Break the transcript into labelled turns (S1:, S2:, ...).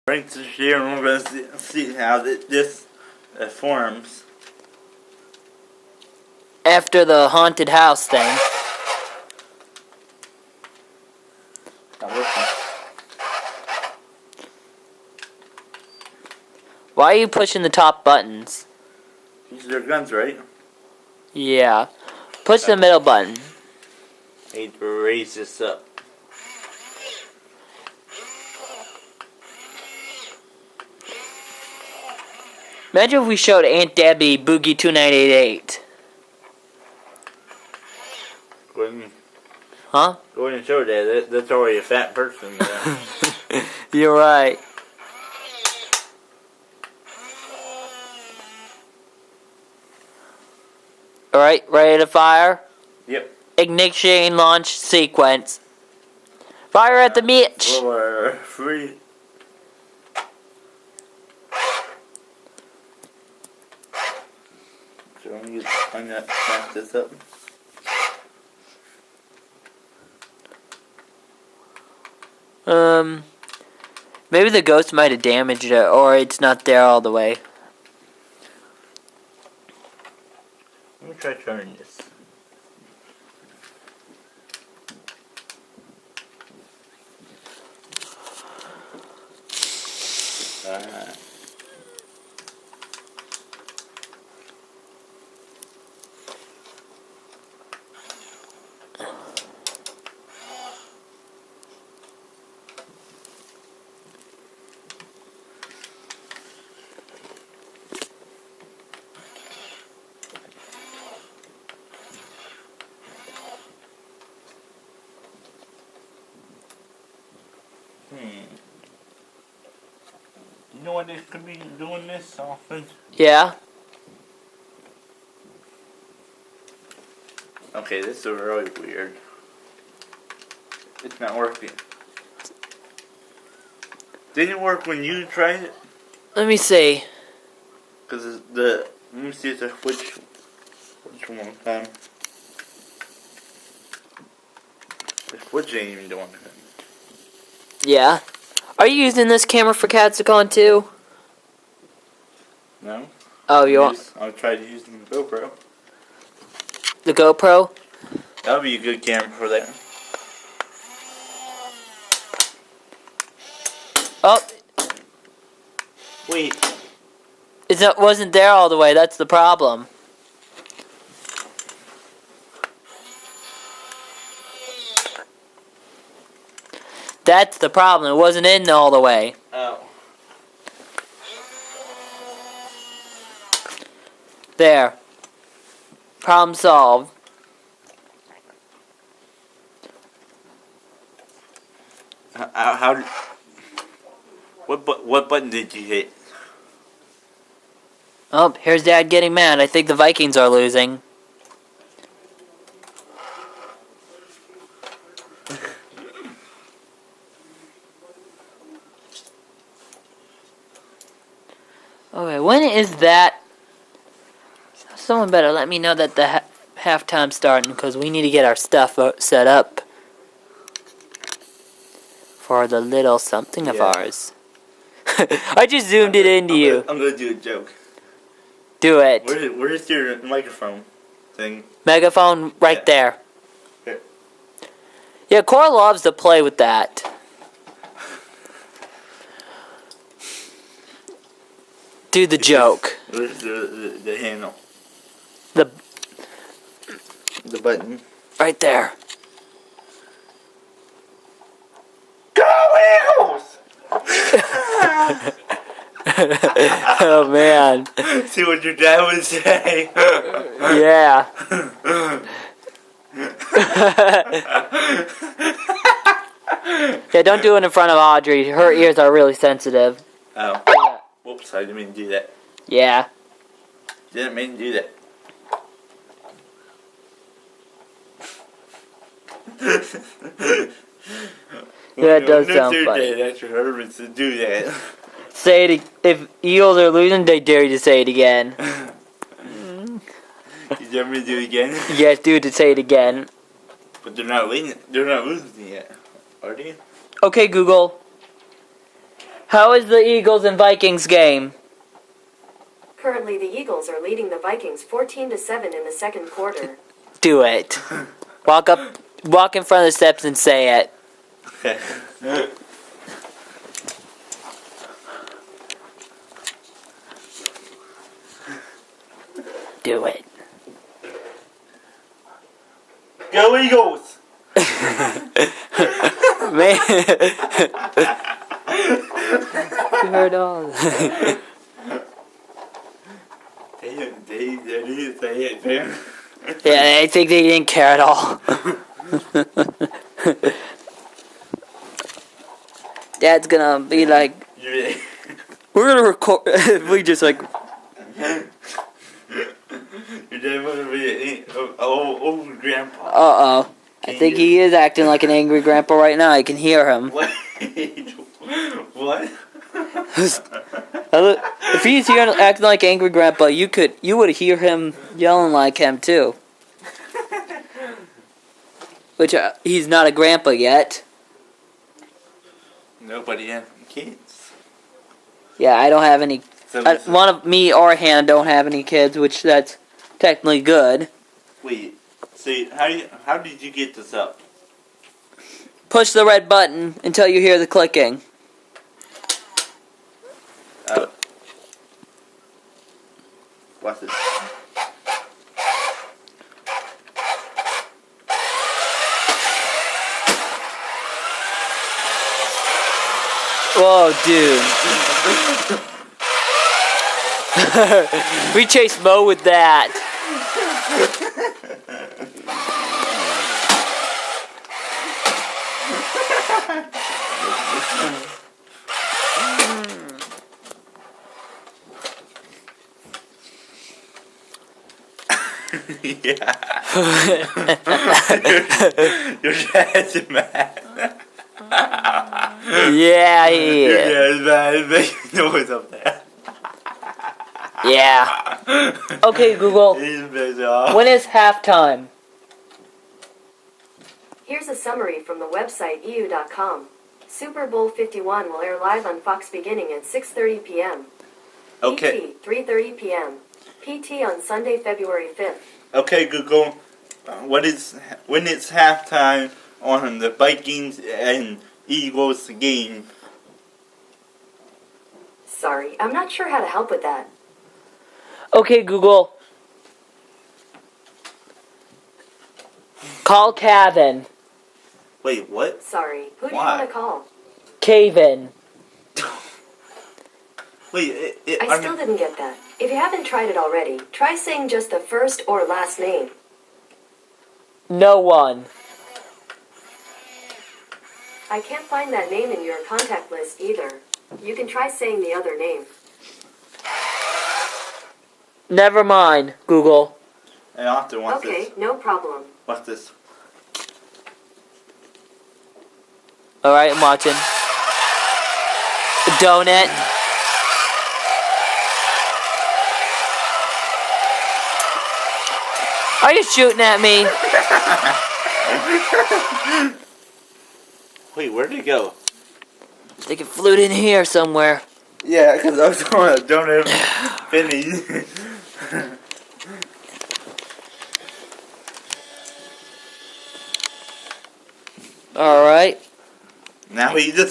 S1: Right to here, and we're going to see how this forms.
S2: After the haunted house thing.
S1: Not working.
S2: Why are you pushing the top buttons?
S1: These are their guns, right?
S2: Yeah. Push the middle button.
S1: I need to raise this up.
S2: Imagine if we showed Aunt Debbie Boogie 2988. Huh?
S1: Go ahead and show that. That's already a fat person.
S2: You're right. Alright, ready to fire?
S1: Yep.
S2: Ignition launch sequence. Fire at the Mitch!
S1: 4, 3. So I'm going to smash this up.
S2: Maybe the ghost might have damaged it, or it's not there all the way.
S1: Let me try turning this. You know what they could be doing this often?
S2: Yeah?
S1: Okay, this is really weird. It's not working. Didn't it work when you tried it?
S2: Let me see.
S1: Because let me see if I which one time. The switch ain't even doing it.
S2: Yeah. Are you using this camera for Katsukon too?
S1: No.
S2: Oh, you want
S1: I'll try to use the GoPro.
S2: the GoPro?
S1: That would be a good camera for that.
S2: Oh,
S1: Wait.
S2: it wasn't there all the way. That's the problem. That's the problem. It wasn't in all the way.
S1: Oh.
S2: There. Problem solved.
S1: What button did you hit?
S2: Oh, here's Dad getting mad. I think the Vikings are losing. Okay, when is that? Someone better let me know that the halftime's starting, because we need to get our stuff set up for the little something of ours. I just zoomed it into you.
S1: I'm gonna do a joke.
S2: Do it.
S1: Where's your microphone thing?
S2: Megaphone right there.
S1: Here.
S2: Yeah, Cora loves to play with that. Do the joke.
S1: Where's the handle?
S2: The
S1: button.
S2: right there.
S1: Go Eagles!
S2: Oh man.
S1: See what your dad would say.
S2: Yeah. Yeah, don't do it in front of Audrey. Her ears are really sensitive.
S1: Oh. Whoops, I didn't mean to do that.
S2: Yeah.
S1: Didn't mean to do that.
S2: Yeah, it does sound funny.
S1: That's your nervous to do that.
S2: Say it. If Eagles are losing, they dare you to say it again.
S1: You dare me to do it again?
S2: Yes, dude, to say it again.
S1: But they're not losing. They're not losing yet, are they?
S2: Okay, Google. How is the Eagles and Vikings game?
S3: Currently, the Eagles are leading the Vikings 14-7 in the second quarter.
S2: Do it. Walk in front of the steps and say it.
S1: Okay.
S2: Do it.
S1: Go Eagles!
S2: Man. You heard all.
S1: They didn't say it, man.
S2: Yeah, I think they didn't care at all. Dad's gonna be like, we're gonna record. We just like,
S1: Your dad wanna be an old grandpa.
S2: uh-oh. I think he is acting like an angry grandpa right now. I can hear him.
S1: Wait, what?
S2: If he's here acting like angry grandpa, you would hear him yelling like him too. Which he's not a grandpa yet.
S1: Nobody has kids.
S2: Yeah, I don't have any.
S1: So
S2: One of me or Hannah don't have any kids, which that's technically good.
S1: wait, see, how did you get this up?
S2: Push the red button until you hear the clicking.
S1: What's this?
S2: Whoa, dude. We chased Mo with that.
S1: Yeah. Your dad's mad.
S2: Yeah,
S1: Your
S2: yeah.
S1: dad's mad. He's making noise up there.
S2: Yeah. Okay, Google.
S1: He's pissed off.
S2: When is halftime?
S3: Here's a summary from the website EU.com. Super Bowl 51 will air live on Fox beginning at 6:30 p.m.
S1: Okay.
S3: PT, 3:30 p.m. PT on Sunday, February 5th.
S1: Okay, Google. When it's halftime on the Vikings and Eagles game?
S3: Sorry, I'm not sure how to help with that.
S2: Okay, Google. Call Kevin.
S1: Wait, what?
S3: Sorry, who do you
S1: Why?
S3: want to call?
S2: Kevin.
S1: Wait,
S3: I still didn't get that. If you haven't tried it already, try saying just the first or last name.
S2: No one.
S3: I can't find that name in your contact list either. You can try saying the other name.
S2: Never mind, Google.
S1: I often want
S3: Okay,
S1: this.
S3: no problem.
S1: What's this?
S2: Alright, I'm watching. Donut. Are you shooting at me?
S1: Wait, where'd it go?
S2: I think it flew in here somewhere.
S1: Yeah, because I was going to donut finish.
S2: Alright.
S1: Now he just